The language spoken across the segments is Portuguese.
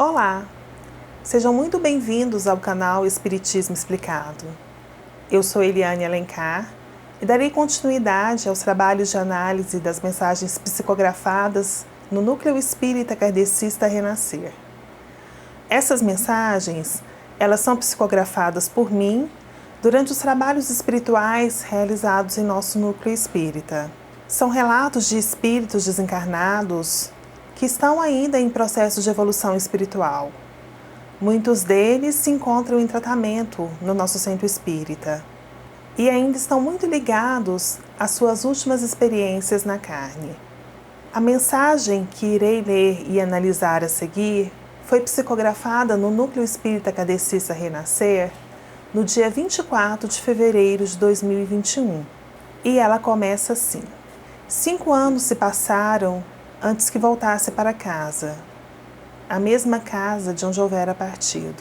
Olá, sejam muito bem-vindos ao canal Espiritismo Explicado. Eu sou Eliane Alencar e darei continuidade aos trabalhos de análise das mensagens psicografadas no Núcleo Espírita Kardecista Renascer. Essas mensagens, elas são psicografadas por mim durante os trabalhos espirituais realizados em nosso núcleo espírita. São relatos de espíritos desencarnados que estão ainda em processo de evolução espiritual. Muitos deles se encontram em tratamento no nosso centro espírita e ainda estão muito ligados às suas últimas experiências na carne. A mensagem que irei ler e analisar a seguir foi psicografada no Núcleo Espírita Kardecista Renascer no dia 24 de fevereiro de 2021 e ela começa assim: 5 anos se passaram antes que voltasse para casa, a mesma casa de onde houvera partido.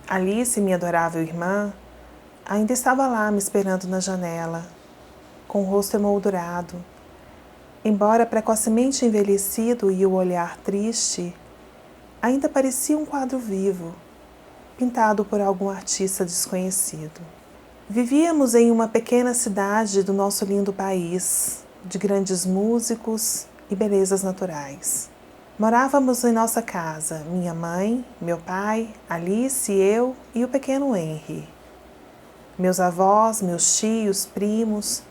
Alice, minha adorável irmã, ainda estava lá me esperando na janela, com o rosto emoldurado. Embora precocemente envelhecido e o olhar triste, ainda parecia um quadro vivo, pintado por algum artista desconhecido. Vivíamos em uma pequena cidade do nosso lindo país, de grandes músicos e belezas naturais. Morávamos em nossa casa, minha mãe, meu pai, Alice, eu e o pequeno Henry. Meus avós, meus tios, primos,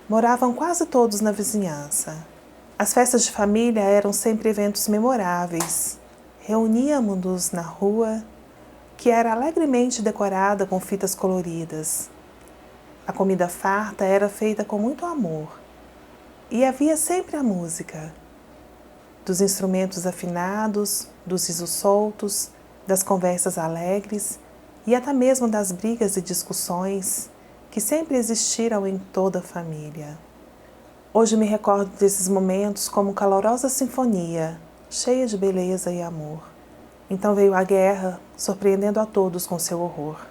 moravam quase todos na vizinhança. As festas de família eram sempre eventos memoráveis. Reuníamos-nos na rua, que era alegremente decorada com fitas coloridas. A comida farta era feita com muito amor. E havia sempre a música. Dos instrumentos afinados, dos risos soltos, das conversas alegres e até mesmo das brigas e discussões que sempre existiram em toda a família. Hoje me recordo desses momentos como calorosa sinfonia, cheia de beleza e amor. Então veio a guerra, surpreendendo a todos com seu horror.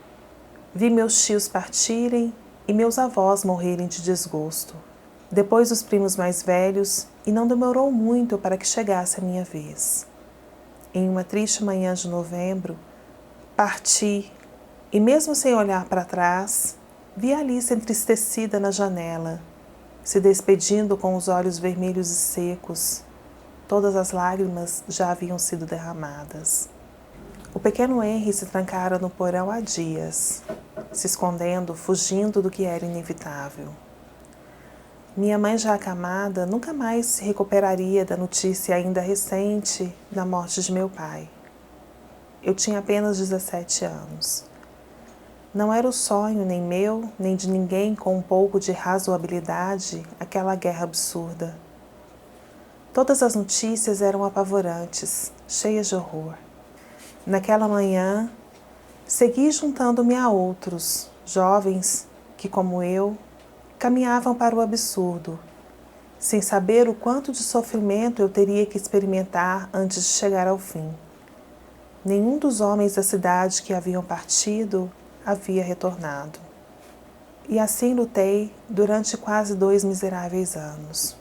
Vi meus tios partirem e meus avós morrerem de desgosto. Depois os primos mais velhos, e não demorou muito para que chegasse a minha vez. Em uma triste manhã de novembro, parti, e mesmo sem olhar para trás, vi Alice entristecida na janela, se despedindo com os olhos vermelhos e secos. Todas as lágrimas já haviam sido derramadas. O pequeno Henry se trancara no porão há dias, se escondendo, fugindo do que era inevitável. Minha mãe, já acamada, nunca mais se recuperaria da notícia ainda recente da morte de meu pai. Eu tinha apenas 17 anos. Não era o sonho nem meu, nem de ninguém com um pouco de razoabilidade aquela guerra absurda. Todas as notícias eram apavorantes, cheias de horror. Naquela manhã, segui juntando-me a outros, jovens que, como eu, caminhavam para o absurdo, sem saber o quanto de sofrimento eu teria que experimentar antes de chegar ao fim. Nenhum dos homens da cidade que haviam partido havia retornado. E assim lutei durante quase 2 miseráveis anos.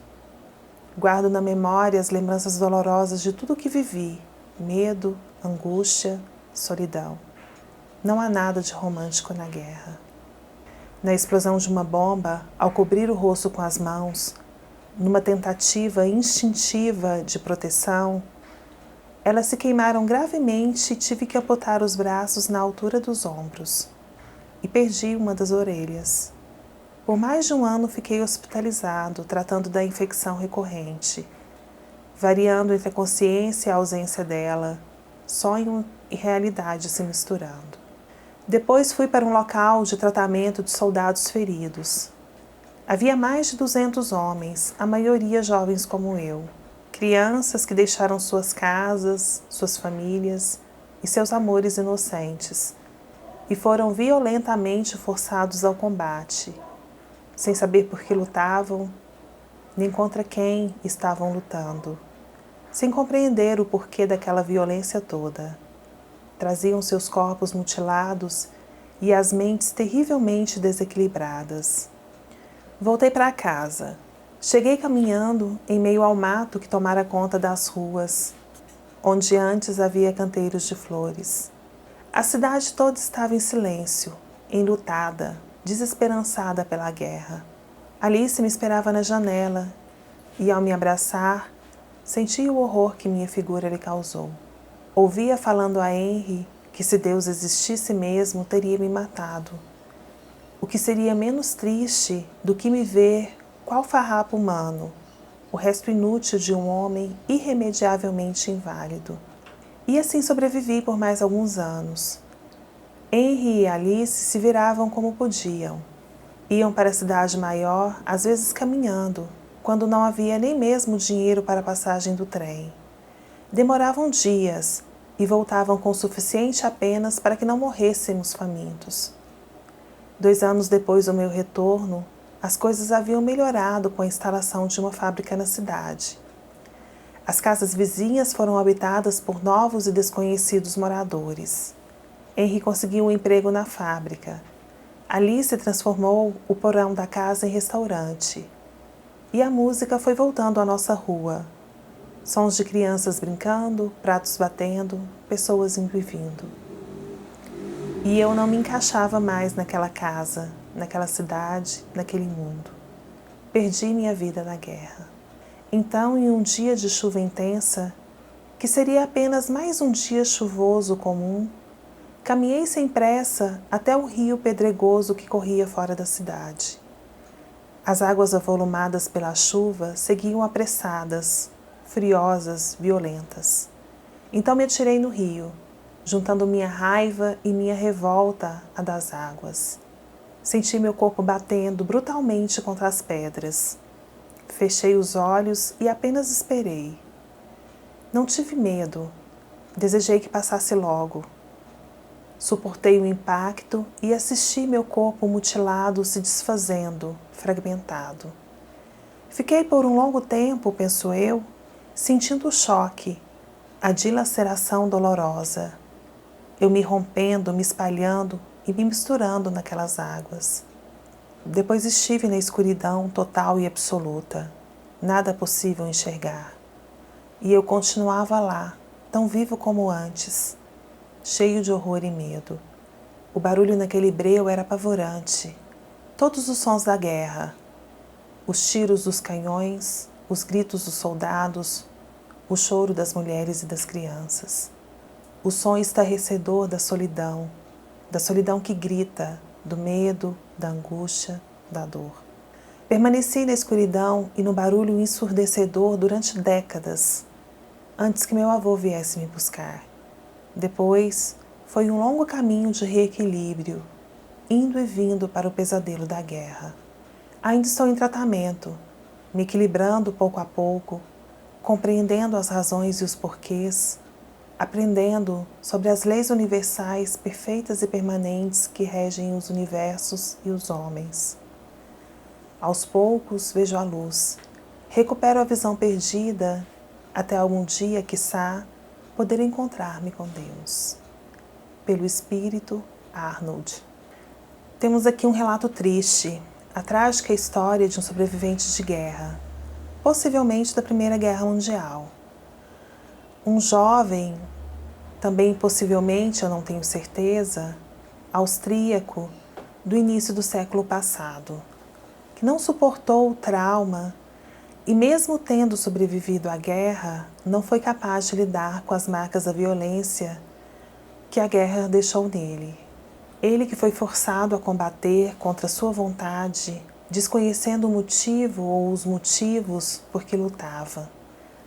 Guardo na memória as lembranças dolorosas de tudo o que vivi: medo, angústia, solidão. Não há nada de romântico na guerra. Na explosão de uma bomba, ao cobrir o rosto com as mãos, numa tentativa instintiva de proteção, elas se queimaram gravemente e tive que amputar os braços na altura dos ombros. E perdi uma das orelhas. Por mais de 1 ano fiquei hospitalizado, tratando da infecção recorrente, variando entre a consciência e a ausência dela, sonho e realidade se misturando. Depois fui para um local de tratamento de soldados feridos. Havia mais de 200 homens, a maioria jovens como eu, crianças que deixaram suas casas, suas famílias e seus amores inocentes, e foram violentamente forçados ao combate, sem saber por que lutavam, nem contra quem estavam lutando, sem compreender o porquê daquela violência toda. Traziam seus corpos mutilados e as mentes terrivelmente desequilibradas. Voltei para casa. Cheguei caminhando em meio ao mato que tomara conta das ruas. onde antes havia canteiros de flores. A cidade toda estava em silêncio, enlutada, desesperançada pela guerra. Alice me esperava na janela e, ao me abraçar, senti o horror que minha figura lhe causou. Ouvia falando a Henry que, se Deus existisse mesmo, teria me matado. O que seria menos triste do que me ver qual farrapo humano, o resto inútil de um homem irremediavelmente inválido. E assim sobrevivi por mais alguns anos. Henry e Alice se viravam como podiam. Iam para a cidade maior, às vezes caminhando, quando não havia nem mesmo dinheiro para a passagem do trem. Demoravam dias e voltavam com o suficiente apenas para que não morrêssemos famintos. 2 anos depois do meu retorno, as coisas haviam melhorado com a instalação de uma fábrica na cidade. As casas vizinhas foram habitadas por novos e desconhecidos moradores. Henry conseguiu um emprego na fábrica. Alice transformou o porão da casa em restaurante. E a música foi voltando à nossa rua. Sons de crianças brincando, pratos batendo, pessoas indo e vindo. E eu não me encaixava mais naquela casa, naquela cidade, naquele mundo. Perdi minha vida na guerra. Então, em um dia de chuva intensa, que seria apenas mais um dia chuvoso comum, caminhei sem pressa até o rio pedregoso que corria fora da cidade. As águas avolumadas pela chuva seguiam apressadas, friosas, violentas. Então me atirei no rio, juntando minha raiva e minha revolta à das águas. Senti meu corpo batendo brutalmente contra as pedras. Fechei os olhos e apenas esperei. Não tive medo. Desejei que passasse logo. Suportei o impacto e assisti meu corpo mutilado se desfazendo, fragmentado. Fiquei por um longo tempo, penso eu, sentindo o choque, a dilaceração dolorosa. Eu me rompendo, me espalhando e me misturando naquelas águas. Depois estive na escuridão total e absoluta, nada possível enxergar. E eu continuava lá, tão vivo como antes, cheio de horror e medo. O barulho naquele breu era apavorante. Todos os sons da guerra, os tiros dos canhões, os gritos dos soldados, o choro das mulheres e das crianças. O som estarrecedor da solidão que grita, do medo, da angústia, da dor. Permaneci na escuridão e no barulho ensurdecedor durante décadas, antes que meu avô viesse me buscar. Depois, foi um longo caminho de reequilíbrio, indo e vindo para o pesadelo da guerra. Ainda estou em tratamento, me equilibrando pouco a pouco, compreendendo as razões e os porquês, aprendendo sobre as leis universais perfeitas e permanentes que regem os universos e os homens. Aos poucos vejo a luz, recupero a visão perdida, até algum dia, quiçá, poder encontrar-me com Deus. Pelo Espírito, Arnold. Temos aqui um relato triste, a trágica história de um sobrevivente de guerra, possivelmente da Primeira Guerra Mundial. Um jovem, também possivelmente, eu não tenho certeza, austríaco do início do século passado, que não suportou o trauma e, mesmo tendo sobrevivido à guerra, não foi capaz de lidar com as marcas da violência que a guerra deixou nele. Ele que foi forçado a combater contra sua vontade, desconhecendo o motivo ou os motivos por que lutava.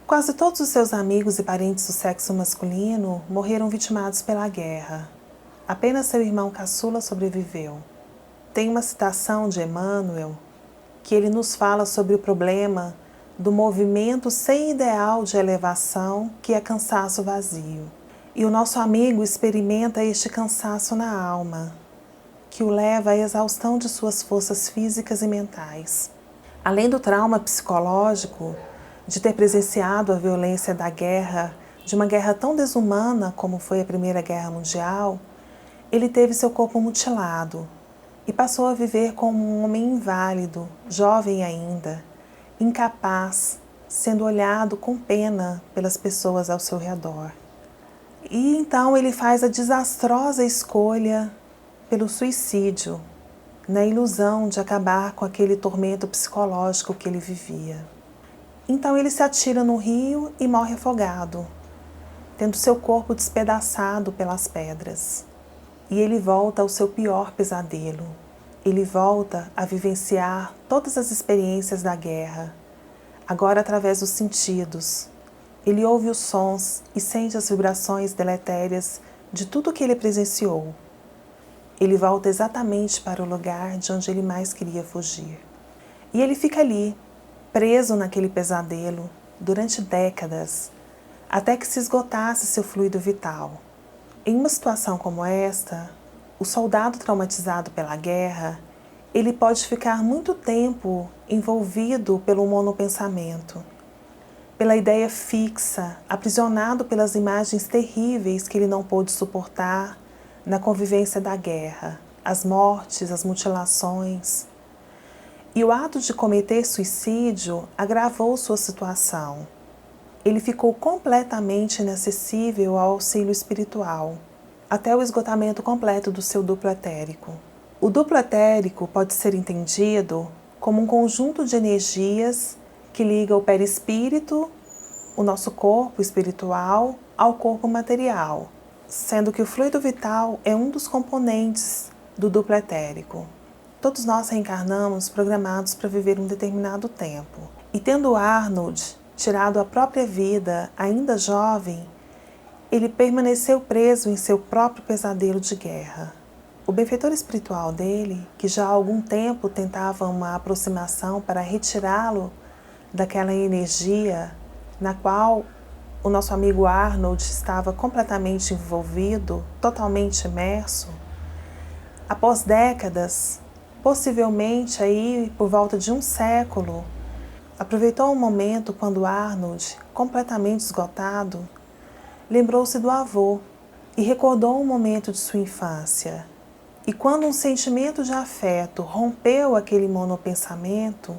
Quase todos os seus amigos e parentes do sexo masculino morreram vitimados pela guerra. Apenas seu irmão caçula sobreviveu. Tem uma citação de Emmanuel que ele nos fala sobre o problema do movimento sem ideal de elevação que é cansaço vazio. E o nosso amigo experimenta este cansaço na alma, que o leva à exaustão de suas forças físicas e mentais. Além do trauma psicológico, de ter presenciado a violência da guerra, de uma guerra tão desumana como foi a Primeira Guerra Mundial, ele teve seu corpo mutilado e passou a viver como um homem inválido, jovem ainda, incapaz, sendo olhado com pena pelas pessoas ao seu redor. E então ele faz a desastrosa escolha pelo suicídio, na ilusão de acabar com aquele tormento psicológico que ele vivia. Então ele se atira no rio e morre afogado, tendo seu corpo despedaçado pelas pedras. E ele volta ao seu pior pesadelo. Ele volta a vivenciar todas as experiências da guerra, agora através dos sentidos. Ele ouve os sons e sente as vibrações deletérias de tudo que ele presenciou. Ele volta exatamente para o lugar de onde ele mais queria fugir. E ele fica ali, preso naquele pesadelo, durante décadas, até que se esgotasse seu fluido vital. Em uma situação como esta, o soldado traumatizado pela guerra, ele pode ficar muito tempo envolvido pelo monopensamento, pela ideia fixa, aprisionado pelas imagens terríveis que ele não pôde suportar na convivência da guerra, as mortes, as mutilações. E o ato de cometer suicídio agravou sua situação. Ele ficou completamente inacessível ao auxílio espiritual, até o esgotamento completo do seu duplo etérico. O duplo etérico pode ser entendido como um conjunto de energias que liga o perispírito, o nosso corpo espiritual, ao corpo material, sendo que o fluido vital é um dos componentes do duplo etérico. Todos nós reencarnamos programados para viver um determinado tempo. E tendo Arnold tirado a própria vida ainda jovem, ele permaneceu preso em seu próprio pesadelo de guerra. O benfeitor espiritual dele, que já há algum tempo tentava uma aproximação para retirá-lo daquela energia na qual o nosso amigo Arnold estava completamente envolvido, totalmente imerso, após décadas, possivelmente aí por volta de um século, aproveitou um momento quando Arnold, completamente esgotado, lembrou-se do avô e recordou um momento de sua infância. E quando um sentimento de afeto rompeu aquele monopensamento,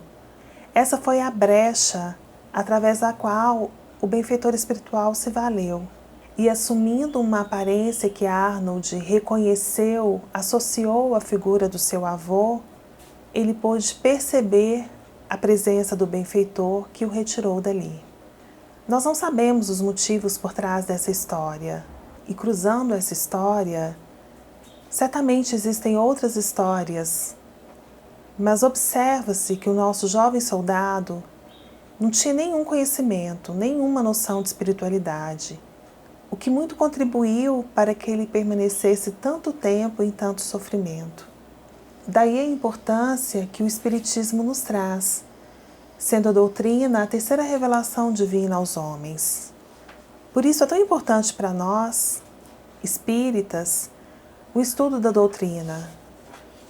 essa foi a brecha através da qual o benfeitor espiritual se valeu. E assumindo uma aparência que Arnold reconheceu, associou à figura do seu avô, ele pôde perceber a presença do benfeitor que o retirou dali. Nós não sabemos os motivos por trás dessa história. E cruzando essa história, certamente existem outras histórias. Mas observa-se que o nosso jovem soldado não tinha nenhum conhecimento, nenhuma noção de espiritualidade, o que muito contribuiu para que ele permanecesse tanto tempo em tanto sofrimento. Daí a importância que o Espiritismo nos traz, sendo a doutrina a terceira revelação divina aos homens. Por isso é tão importante para nós, espíritas, o estudo da doutrina.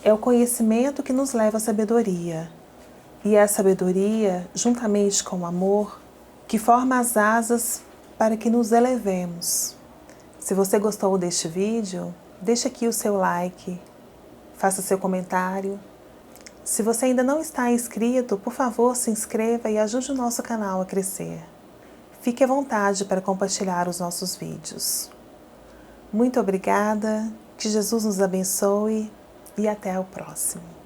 É o conhecimento que nos leva à sabedoria. E é a sabedoria, juntamente com o amor, que forma as asas para que nos elevemos. Se você gostou deste vídeo, deixe aqui o seu like, faça seu comentário. Se você ainda não está inscrito, por favor, se inscreva e ajude o nosso canal a crescer. Fique à vontade para compartilhar os nossos vídeos. Muito obrigada, que Jesus nos abençoe e até o próximo.